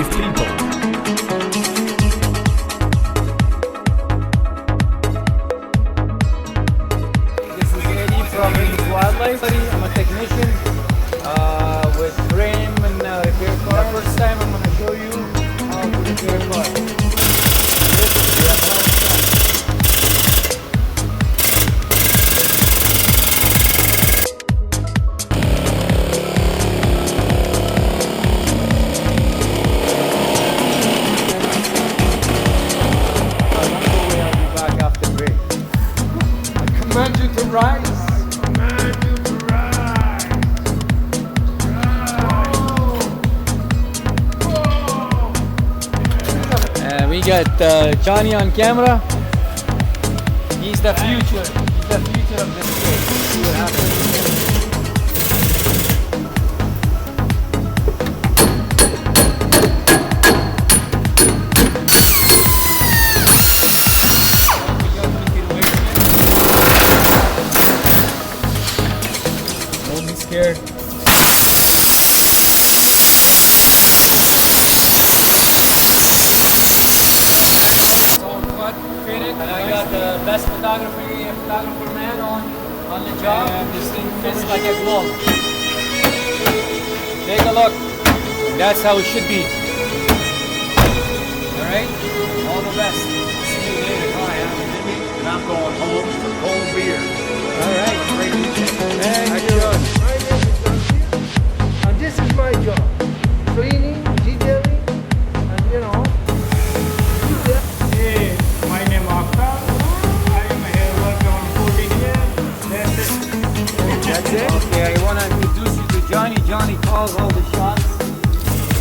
creative people. This is Eddie from Regis Wildlife. I'm a technician with frame and repair car. First time I'm going to show you how to repair a car. Command you to rise. Command you to rise. We got Johnny on camera. He's the future. He's the future of this trade. See what happens. Don't be scared. And I got the best photographer man on the job. And this thing fits like a glove. Take a look. That's how it should be. All right. All the best. See you later. Hi, I'm Jimmy, and I'm going home for cold beer. All right. Great weekend. Thank you. My name is Josie, and this is my job. Cleaning, detailing, and Hey, my name is Akhtar. I am here working on 14 years. That's it. That's it? Okay, I want to introduce you to Johnny. Johnny calls all the shots.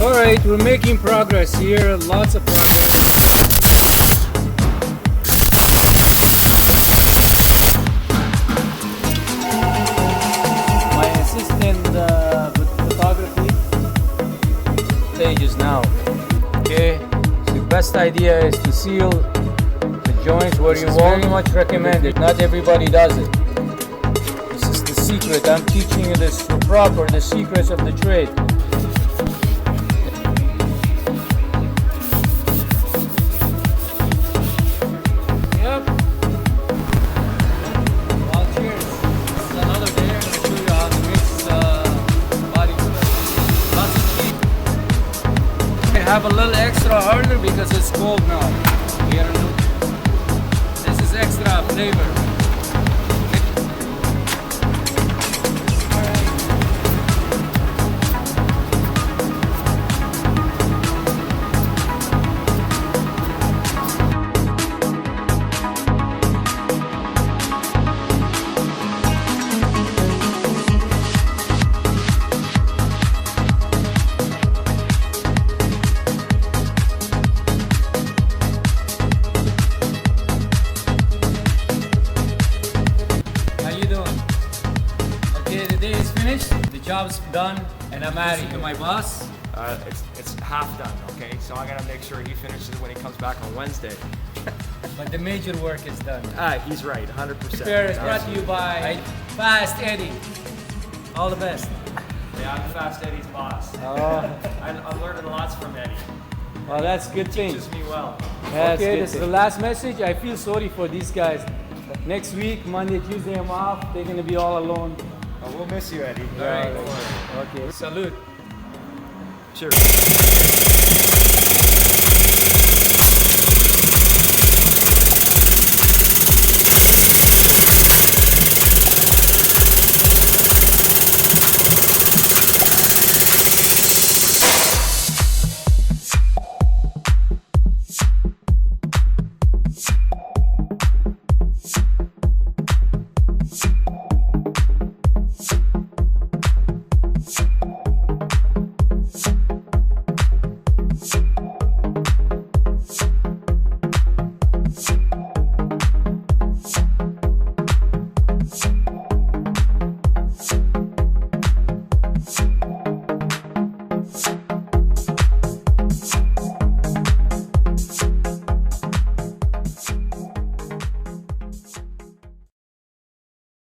All right, we're making progress here. Lots of progress. My assistant with photography stages now. Okay, so the best idea is to seal the joints where you want. Very much recommended. Not everybody does it. This is the secret. I'm teaching you this proper, the secrets of the trade. Yep. Well, cheers. This is another day. I'm going to show you how to mix body fluid. Lots of cheap. I have a little extra harder because it's cold now. Here in this is extra flavor. How you doing? Okay, the day is finished, the job's done, and I'm married to my boss. It's half done, okay? So I gotta make sure he finishes when he comes back on Wednesday. But the major work is done. He's right, 100%. Fair is brought to you by Fast Eddie. All the best. Yeah, I'm Fast Eddie's boss. Oh, I'm learning lots from Eddie. well, that's a good thing. Teaches me well. Okay, this is the last message. I feel sorry for these guys. Next week, Monday, Tuesday, I'm off. They're gonna be all alone. Oh, we'll miss you, Eddie. All right. Don't worry. Okay. Salute. Cheers.